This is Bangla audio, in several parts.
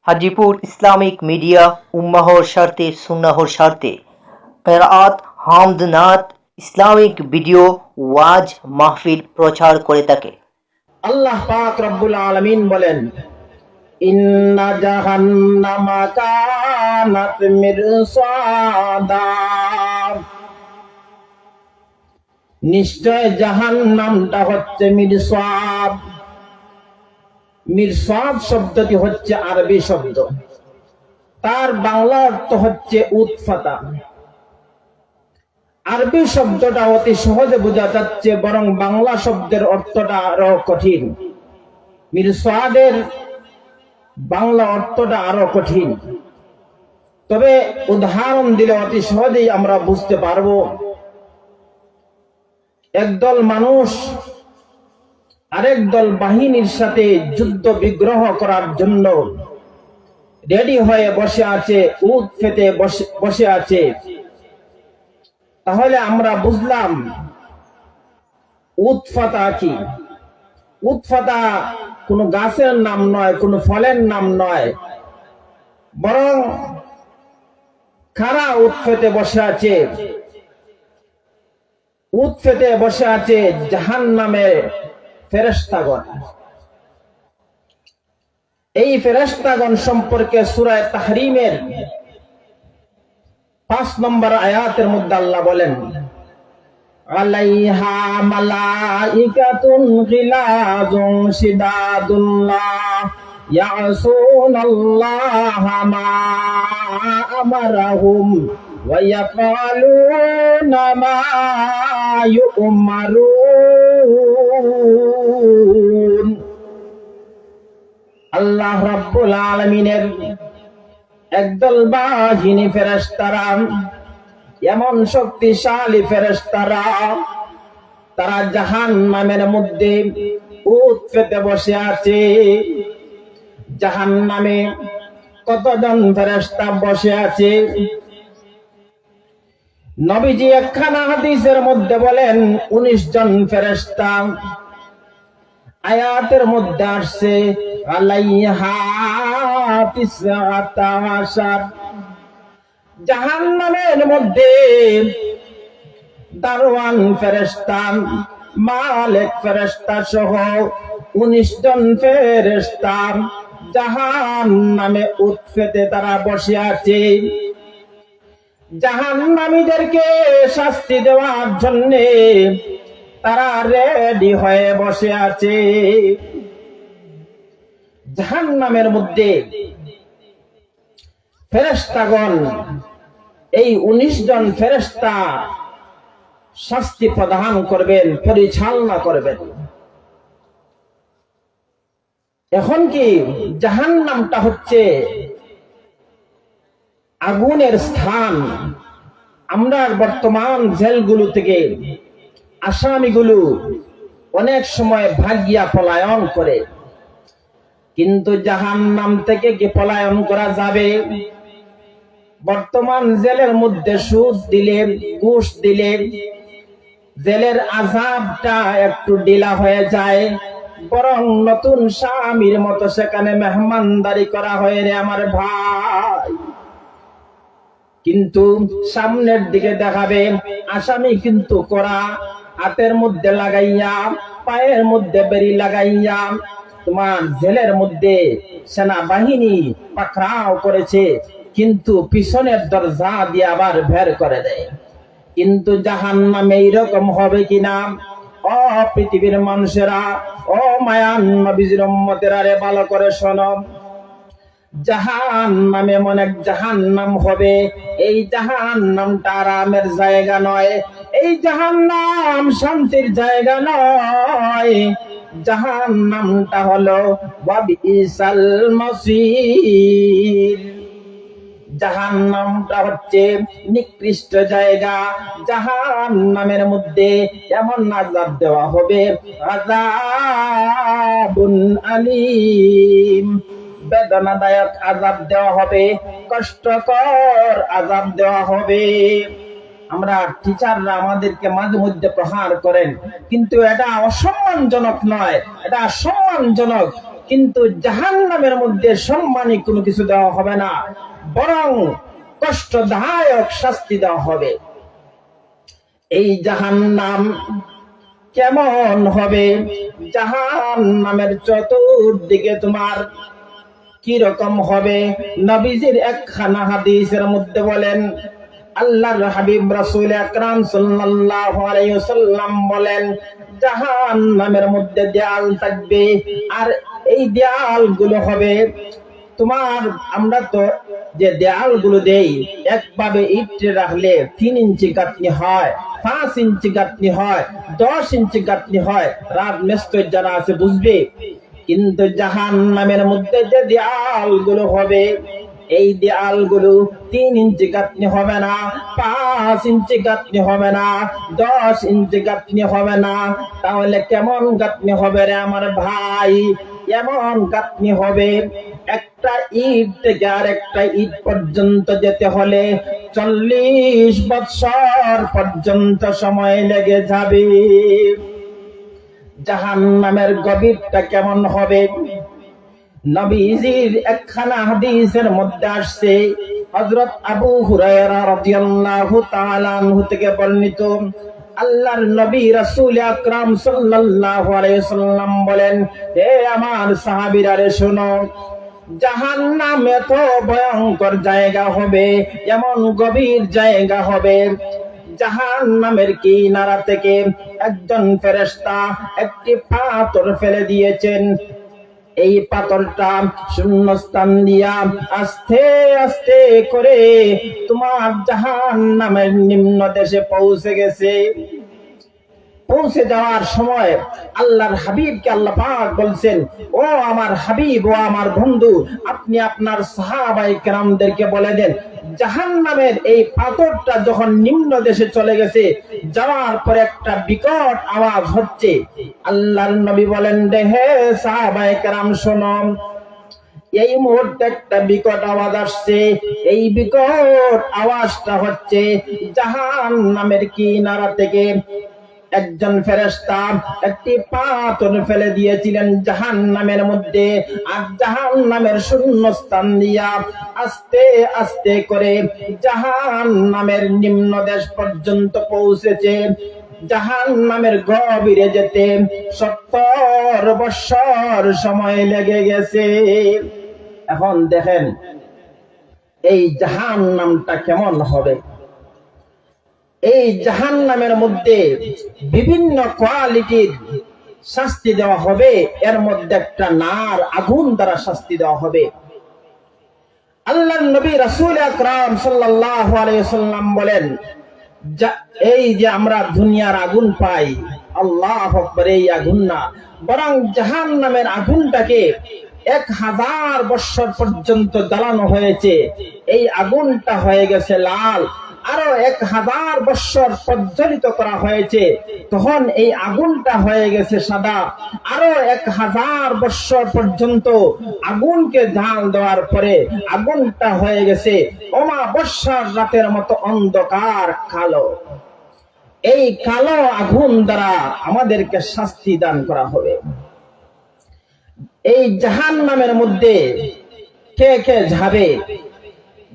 হাজীপুর ইসলামিক মিডিয়া উম্মাহর স্বার্থে সুন্নাহর স্বার্থে কেরাত হামদ নাত ইসলামিক ভিডিও ওয়াজ মাহফিল প্রচার করে থাকে। আল্লাহ পাক রব্বুল আলামিন বলেন, ইন্না জাহান্নামা কানাত মিরসাদা, নিশ্চয় জাহান্নামটা হচ্ছে মিরসাদ। মিরসাদ শব্দটি হচ্ছে আরবি শব্দ, তার বাংলা অর্থ হচ্ছে উৎফাতা। আরবি শব্দটা অতি সহজে বোঝা যাচ্ছে, বরং বাংলা শব্দের অর্থটা আরো কঠিন। মিরসাদের বাংলা অর্থটা আরো কঠিন, তবে উদাহরণ দিলে অতি সহজেই আমরা বুঝতে পারবো। একদল মানুষ আরেক দল বাহিনীর সাথে যুদ্ধ বিগ্রহ করার জন্য রেডি হয়ে বসে আছে, উট পেতে বসে আছে। তাহলে আমরা বুঝলাম উৎফাতা কি। উৎফাতা কোনো গাছের নাম নয়, কোনো ফলের নাম নয়, বরং কারা উট পেতে বসে আছে? উট পেতে বসে আছে জাহান্নামে ফেরেশতাগণ। এই ফেরেশতাগণ সম্পর্কে সূরা তাহরিমের 5 নম্বর আয়াতের মধ্যে আল্লাহ বলেন, আলাইহা মালাইকাতুন গিলাযুন শিদাদুন লা ইয়াসুনাল্লাহা মা আমারাহুম ওয়া ইয়াফআলুনা মা ইউমারুন। আল্লাহ রাব্বুল আলামিনের একদল বাহিনী ফেরেশতারা, এমন শক্তিশালী ফেরেশতারা, তারা জাহান্নামের মধ্যে উট পেতে বসে আছে। জাহান্নামে কতজন ফেরেশতা বসে আছে? নবীজি একখানা হাদিসের মধ্যে বলেন 19 জন ফেরেশতা। আয়াতের মধ্যে আসছে আলাইহা তিসআতা আশার। জাহান্নামের মধ্যে দারওয়ান ফেরেশতা, মালিক ফেরেশতা সহ 19 জন ফেরেশতা জাহান্নামে উট পেতে তারা বসে আছে। জাহান্নামীদেরকে শাস্তি দেওয়ার জন্য তারা রেডি হয়ে বসে আছে। জাহান্নামের মধ্যে ফেরেশতাগণ, এই 19 জন ফেরেশতা শাস্তি প্রদান করবেন, পরিচালনা করবেন। এখন কি জাহান্নামটা হচ্ছে আগুনের স্থান। আমরা বর্তমান জেলগুলো থেকে আসামিগুলো অনেক সময় ভাগিয়া পলায়ন করে, কিন্তু জাহান্নাম থেকে কি পলায়ন করা যাবে? বর্তমান জেলের মধ্যে সুদ দিলে, ঘুষ দিলে জেলের আযাবটা একটু ঢিলা হয়ে যায়, বরং নতুন স্বামীর মতো সেখানে মেহমানদারি করা হয় রে আমার ভাই। কিন্তু সামনের দিকে দেখাবে আসামি কিন্তু করা, হাতের মধ্যে লাগাইয়া, পায়ের মধ্যে বেড়ি লাগাইয়া তোমার জেলের মধ্যে সেনাবাহিনী পাকড়াও করেছে, কিন্তু পিছনের দরজা দিয়ে আবার বের করে দেয়। কিন্তু জাহান্নামে এইরকম হবে কিনা? ও পৃথিবীর মানুষেরা, ও মায়ান নবীর উম্মতেরা রে, ভালো করে শোনো। জাহান্নামে এমন এক জাহান্নাম হবে, এই জাহান্নামটা আরামের জায়গা নয়, এই জাহান্নাম শান্তির জায়গা নয়। জাহান্নামটা হলো ওয়াবিসাল মাসির। জাহান্নামটা হচ্ছে নিকৃষ্ট জায়গা। জাহান্নামের মধ্যে এমন আযাব দেওয়া হবে, আযাবুন আলীম, বেদনাদায়ক আযাব দেওয়া হবে, কষ্টকর আযাব দেওয়া হবে। আমরা টিচাররা আমাদেরকে মাঝে মধ্যে প্রহার করেন, কিন্তু এটা অসম্মানজনক নয়, এটা সম্মানজনক। কিন্তু জাহান্নামের মধ্যে সম্মানী কোনো কিছু দেওয়া হবে না, বরং কষ্টদায়ক শাস্তি দেওয়া হবে। এই জাহান্নাম কেমন হবে? জাহান্নামের চতুর্দিকে তোমার কি রকম হবে? নবীজির একখানা হাদিসের মধ্যে বলেন, আল্লাহর হাবিব রাসূল আকরাম সাল্লাল্লাহু আলাইহি ওয়াসাল্লাম বলেন, জাহান্নামের মধ্যে দেয়াল থাকবে, আর এই দেয়ালগুলো হবে তোমার, আমরা তো যে দেয়ালগুলো দেই একভাবে ইট রাখলে 3 ইঞ্চি গাঁথনি হয়, 5 ইঞ্চি গাঁথনি হয়, 10 ইঞ্চি গাঁথনি হয়, রাজমিস্ত্রি যারা আছে বুঝবে। কিন্তু জাহান্নামের মধ্যে যে দেয়ালগুলো হবে, এই দেয়ালগুলো 3 ইঞ্চি গাঁথনি হবে না, 5 ইঞ্চি গাঁথনি হবে না, 10 ইঞ্চি গাঁথনি হবে না। তাহলে কেমন গাঁথনি হবে রে আমার ভাই? এমন গাঁথনি হবে, একটা ইট থেকে আর একটা ইট পর্যন্ত যেতে হলে 40 বছর পর্যন্ত সময় লেগে যাবে। জাহান্নামের গভীরতা কেমন হবে? নবীজির একখানা হাদিসের মধ্যে আসছে, হযরত আবু হুরায়রা রাদিয়াল্লাহু তাআলা আনহু থেকে বর্ণিত, আল্লাহর নবী রাসূল আকরাম সাল্লাল্লাহু আলাইহি ওয়াসাল্লাম বলেন, হে আমার সাহাবীরা রে শোনো, জাহান্নাম এত ভয়ঙ্কর জায়গা হবে, এমন গভীর জায়গা হবে, জাহান্নামের কিনারা থেকে একজন ফেরেশতা একটি পাথর ফেলে দিয়েছেন। এই পাথরটা শূন্যস্থান দিয়া আস্তে আস্তে করে তোমার জাহান্নামের নিম্ন দেশে পৌঁছে গেছে। পৌঁছে যাওয়ার সময় আল্লাহর হাবিবকে আল্লাহ পাক বলছেন, ও আমার হাবিব, ও আমার বন্ধু, আপনি আপনার সাহাবায়ে কেরামদেরকে বলে দেন, জাহান্নামের এই পাথরটা যখন নিম্ন দেশে চলে গেছে, যাওয়ার পরে একটা বিকট আওয়াজ হচ্ছে। আল্লাহর নবী বলেন, হে সাহাবায়ে কেরাম শোনো, এই মুহূর্তে একটা বিকট আওয়াজ আসছে। এই বিকট আওয়াজটা হচ্ছে জাহান্নামের কিনারা থেকে একজন ফেরেশতা একটি পাথর ফেলে দিয়েছিলেন জাহান্নামের মধ্যে, আর জাহান্নামের শূন্যস্থান দিয়া আস্তে আস্তে করে জাহান্নামের নিম্ন দেশ পর্যন্ত পৌঁছেছে। জাহান্নামের গভীরে যেতে 70 বছর সময় লেগে গেছে। এখন দেখেন এই জাহান্নামটা কেমন হবে। এই জাহান্নামের মধ্যে বিভিন্ন কোয়ালিটির শাস্তি দেওয়া হবে, এর মধ্যে একটা নার আগুন দ্বারা শাস্তি দেওয়া হবে। আল্লাহর নবী রাসূল আকরাম সাল্লাল্লাহু আলাইহি ওয়াসাল্লাম বলেন, এই যে আমরা দুনিয়ার আগুন পাই, আল্লাহু আকবার, এই আগুন না, বরং জাহান্নামের আগুনটাকে 1000 বছর পর্যন্ত জ্বালানো হয়েছে। এই আগুনটা হয়ে গেছে লাল, আরো 1000 বছর প্রজ্বলিত করা হয়েছে, তখন এই আগুনটা হয়ে গেছে সাদা। আরো 1000 বছর পর্যন্ত আগুনকে ঝাল দেওয়ার পরে আগুনটা হয়ে গেছে অমাবস্যার রাতের মতো অন্ধকার কালো। এই কালো আগুন দ্বারা আমাদেরকে শাস্তি দান করা হবে। এই জাহান্নামের মধ্যে কে কে যাবে?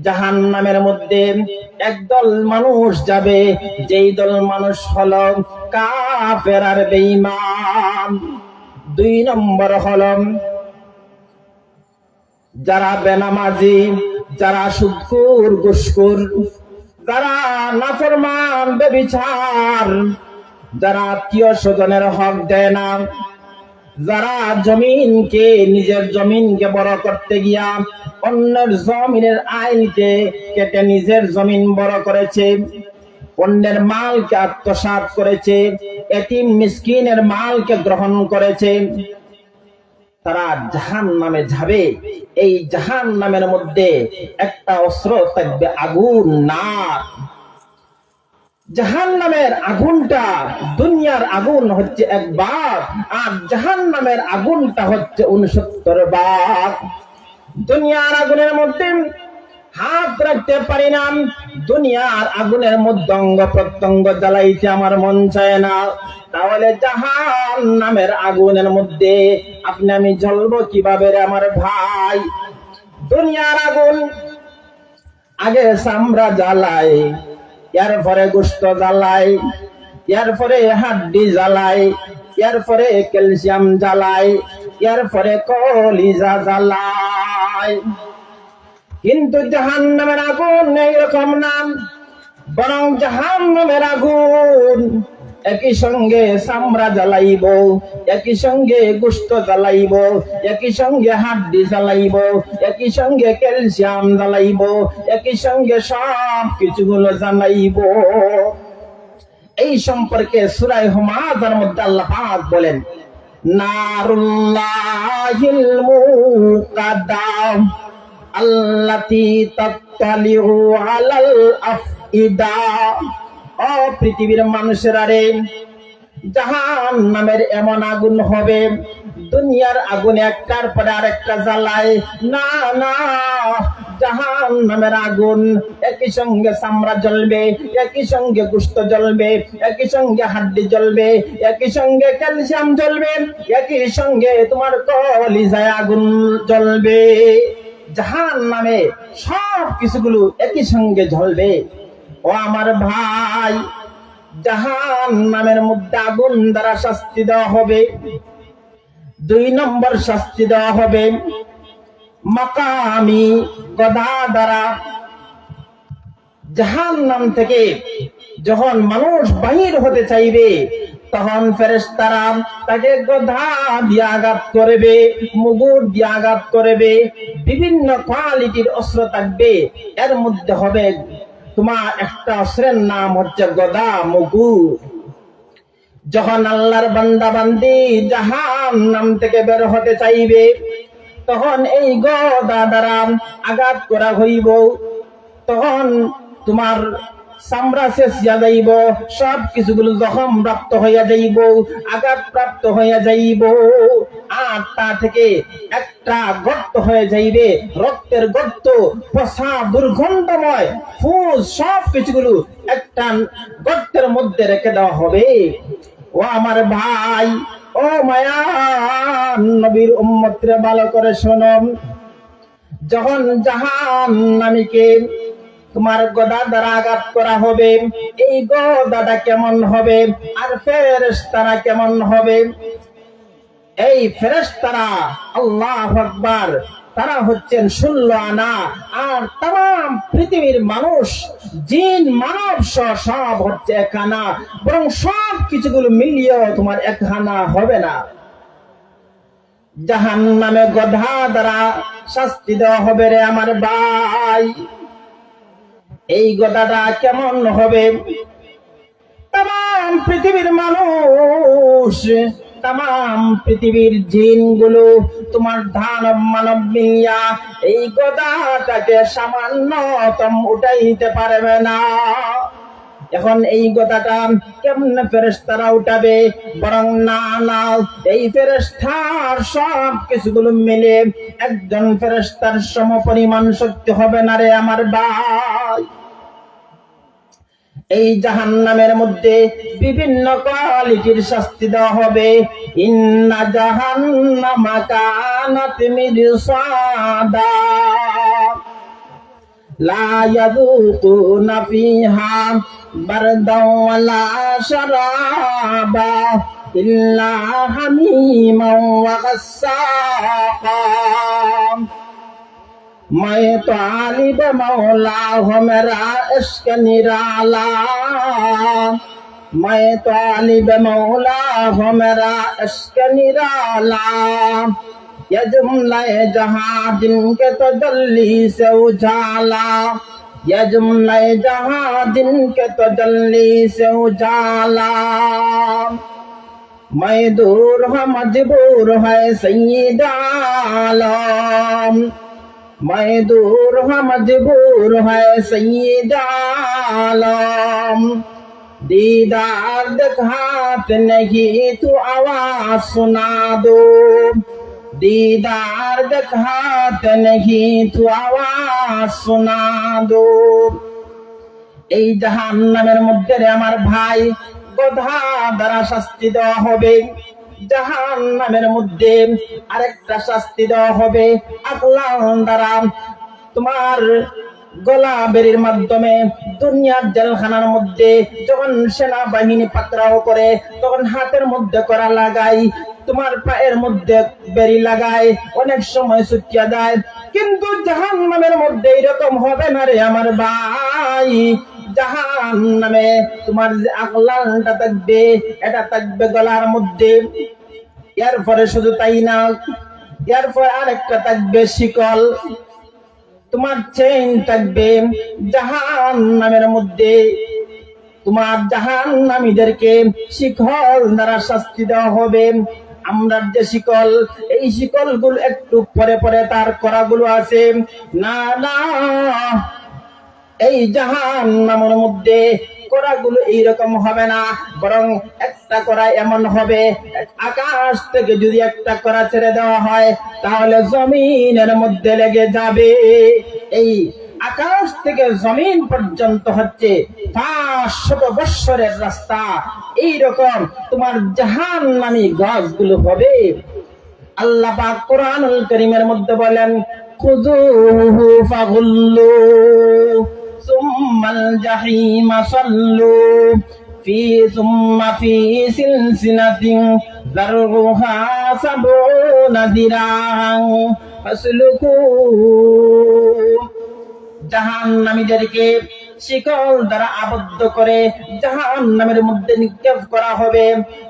জাহান্নামের মধ্যে একদল মানুষ যাবে, যেই দল মানুষ হলো কাফের আর বেঈমান। 2 নম্বর হলো যারা বেনামাজি, যারা সুদখোর, ঘুষখোর, যারা নাফরমান, ব্যভিচার, যারা আত্মীয় স্বজনের হক দেয় না, যারা জমিনকে, নিজের জমিনকে বড় করতে গিয়া অন্যের জমিনের আইনকে কেটে নিজের জমিন বড় করেছে, অন্যের মালকে আত্মসাৎ করেছে, এতিম মিসকিনের মালকে গ্রহণ করেছে, তারা জাহান্নামে যাবে। এই জাহান্নামের মধ্যে একটা অস্ত্র থাকবে, আগুন, নার। জাহান্নামের আগুনটা, দুনিয়ার আগুন হচ্ছে 1 বার, আর জাহান্নামের আগুনটা হচ্ছে 69 বার। দুনিয়ার আগুনের মধ্যে হাত রাখতে পারি না, দুনিয়ার আগুনের মধ্যে অঙ্গ প্রত্যঙ্গ জ্বালাইতে আমার মন চায় না, তাহলে জাহান্নামের আগুনের মধ্যে আপনি আমি জ্বলবো কিভাবে রে আমার ভাই? দুনিয়ার আগুন আগে চামড়া জ্বালায়, এরপরে গোশত জ্বালায়, এরপরে হাড্ডি জ্বালায়, এরপরে ক্যালসিয়াম জ্বালায়, এরপরে কলিজা জ্বালায়। কিন্তু জাহান্নামের আগুন এইরকম না, বরং জাহান্নামের আগুন একই সঙ্গে চামড়া জ্বালাইব, একই সঙ্গে গোশত জ্বালাইব, একই সঙ্গে হাড্ডি জ্বালাইব, একই সঙ্গে ক্যালসিয়াম জ্বালাইব, একই সঙ্গে সব কিছুগুলো জ্বালাইব। এই সম্পর্কে সূরা হুমাযার মধ্যে আল্লাহ পাক বলেন, নারুল্লাহিল মুকাদ্দা আল্লাতী তাত্তালিউ আলাল আফইদা। ও পৃথিবীর মানুষেরা রে, জাহান্নামের এমন আগুন হবে, দুনিয়ার আগুন একটার পরে আরেকটা জ্বালায় না, না, জাহান্নামের আগুন একই সঙ্গে চামড়া জ্বলবে, একই সঙ্গে গোশত জ্বলবে, একই সঙ্গে হাড্ডি জ্বলবে, একই সঙ্গে ক্যালসিয়াম জ্বলবে, একই সঙ্গে তোমার কলিজায় আগুন জ্বলবে। জাহান্নামে সব কিছুগুলো একই সঙ্গে জ্বলবে। ও আমার ভাই, জাহান্নামের মধ্যে আগুন দ্বারা শাস্তি দেওয়া হবে। 2 নম্বর শাস্তি দেওয়া হবে মাকামি গদা দ্বারা। জাহান্নাম থেকে যখন মানুষ বাহির হতে চাইবে, তখন ফেরেশতারা তাকে গদা দিয়ে আঘাত করবে, মুগুর দিয়ে আঘাত করবে, বিভিন্ন কোয়ালিটির অস্ত্র থাকবে। এর মধ্যে হবে তোমার একটা অস্ত্রের নাম হচ্ছে গদা, মুগুর। যখন আল্লাহর বান্দা বান্দি জাহান্নাম থেকে বের হতে চাইবে, তখন এই গদা দ্বারা আঘাত করা হইব, তখন তোমার চামড়া শেষিয়া যাইব, সব কিছুগুলো জখম প্রাপ্ত হইয়া যাইব, আঘাত প্রাপ্ত হইয়া যাইব, আর তা থেকে একটা গর্ত হয়ে যাইবে, রক্তের গর্ত, পচা দুর্গন্ধময় ফুস, সব কিছুগুলো একটা গর্তের মধ্যে রেখে দেওয়া হবে। ও আমার ভাই, ও মায়ার নবীর উম্মতরে ভালো করে শোনো, যখন জাহান্নামীকে তোমার গদা দ্বারা আঘাত করা হবে, এই গদাটা কেমন হবে আর ফেরেশতারা কেমন হবে? এই ফেরেশতারা আল্লাহু আকবার, তারা হচ্ছেন 16 আনা, আর তাম পৃথিবীর মানুষ, জিন, মানব সব হচ্ছে 1 আনা, বরং সব কিছুগুলো মিলিয়েও তোমার 1 আনা হবে না। জাহান্নামে গদা দ্বারা শাস্তি দেওয়া হবে রে আমার ভাই। এই গদাটা কেমন হবে? তাম পৃথিবীর মানুষ, তাম পৃথিবীর জিনগুলো তোমার দানব মানব মিলিয়া এই গদাটাকে সামান্যতম উঠাইতে পারবে না। এখন এই গদাটা কেমনে ফেরেশতারা উঠাবে? বরং না, না, এই ফেরেশতার সব কিছুগুলো মিলে একজন ফেরেশতার সমপরিমাণ শক্তি হবে না রে আমার ভাই। এই জাহান্নামের মধ্যে বিভিন্ন কোয়ালিটির শাস্তি দেওয়া হবে। ইন্না জাহান্নামা কানাত মিরসাদা লা ইয়াযুকুনা ফিহা বারদাও ওয়ালা শারাবা ইল্লা হামিমান ওয়া গাসসাকা। मैं तालिब मौला हूँ मेरा इश्क निराला, मैं तालिब मौला हूँ मेरा इश्क निराला। ये जुमला जहाँ जिनके तजल्ली से उजाला, ये जुमला जहाँ जिनके तजल्ली से उजाला। मैं दूर है मजबूर है सैयद आलम, मैं दूर है मजबूर है सैयद आलम। दीदार दिखाते नहीं तो आवाज सुना दो, दीदार दिखाते नहीं तो आवाज सुना दो। এই জাহান্নামের মধ্যে রে আমার ভাই গধা দ্বারা শাস্তি দেওয়া হবে। জাহান্নামের মধ্যে আরেকটা শাস্তি দেওয়া হবে আকলাম দ্বারা। তোমার গলা বেরির মাধ্যমে দুনিয়ার জেলখানার মধ্যে যখন সেনাবাহিনী পাকড়াও করে তখন হাতের মধ্যে করা লাগাই, তোমার পায়ের মধ্যে বেরি লাগায়, অনেক সময় ছুটিয়া যায়। কিন্তু জাহান্নামের মধ্যে এরকম হবে না রে আমার ভাই। জাহান্নামে তোমার যে আগলানটা থাকবে এটা থাকবে গলার মধ্যে। এরপরে শুধু তাই না, এরপর আরেকটা থাকবে শিকল, তোমার চেইন থাকবে জাহান্নামের মধ্যে। তোমার জাহান্নামীদেরকে শিকল দ্বারা শাস্তি দেওয়া হবে। আমরা যে শিকল, এই শিকল গুলো একটু পরে পরে তার কড়াগুলো আছে না না, এই জাহান্নামের মধ্যে কড়াগুলো এইরকম হবে না, বরং একটা কড়া এমন হবে আকাশ থেকে যদি একটা কড়া ছেড়ে দেওয়া হয় তাহলে জমিনের মধ্যে লেগে যাবে। এই আকাশ থেকে জমিন পর্যন্ত হচ্ছে 500 বৎসরের রাস্তা। এইরকম তোমার জাহান্নামী গাছগুলো হবে। আল্লাহ পাক কোরআনুল কারীমের মধ্যে বলেন খুযুহু ফাগুল্লু সুম্মাল জাহিমা সাল্লু সুম্মা ফি সিলসিলাতিন যারউহা সাবউনা দিরান ফাসলুকু। জাহান্নামীদেরকে শিকল দ্বারা আবদ্ধ করে জাহান্নামের মধ্যে নিক্ষেপ করা হবে।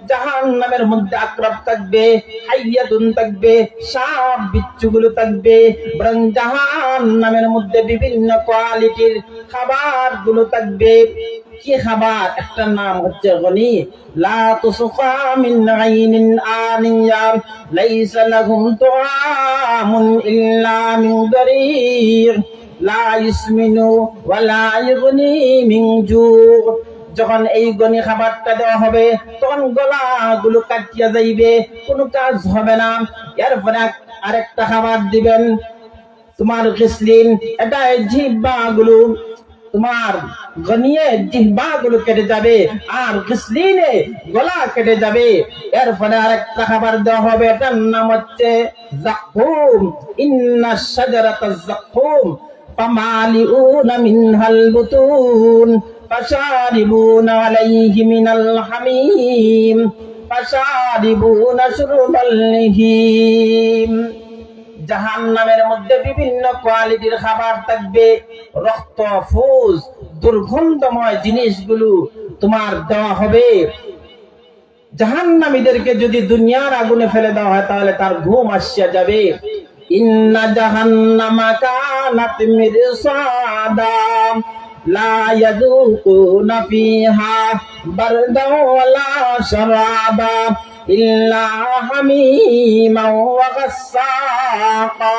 জাহান্নামের মধ্যে আকরাব থাকবে, হাইয়াতুন থাকবে, সাপ বিচ্ছুগুলো থাকবে। বরং জাহান্নামের মধ্যে বিভিন্ন কোয়ালিটির খাবার গুলো থাকবে। কি খাবার? একটা নাম হচ্ছে গনি। লা তুসফা মিন আইনিন আনিয়া লাইসা লাহুম তুআমুন ইল্লা মিন দারির লা ইসমিনু ওয়ালা ইগনি মিন জু। যখন এই গনি খাবারটা দেওয়া হবে তখন গলাগুলো কাটিয়া যাইবে, কোনো কাজ হবে না। এরপরে আরেকটা খাবার দিবেন তোমার খিসলিন, এটা জিহ্বাগুলো তোমার গনিয়ে জিহ্বাগুলো কেটে যাবে আর খিসলিনে গলা কেটে যাবে। এরপরে আরেকটা খাবার দেওয়া হবে, এটার নাম হচ্ছে যাকুম। ইন্নাশ শাজারাতাজ যাকুম ফামালিউনা মিনহাল বুতুন ফাশারিবুনা আলাইহি মিনাল হামিম ফাশারিবুনা শুরবাল হিম। জাহান্নামের মধ্যে বিভিন্ন কোয়ালিটির খাবার থাকবে, রক্ত, ফুজ, দুর্গন্ধময় জিনিসগুলো তোমার দেওয়া হবে। জাহান্নামীদেরকে যদি দুনিয়ার আগুনে ফেলে দেওয়া হয় তাহলে তার ঘুম আসিয়া যাবে। ইন্না জাহান্নামা কানাত মিরসাদা লা ইয়াযুকুনা ফিহা বারদাও ওয়ালা শারাবা ইল্লা হামিমা ওয়া গাসসাকা।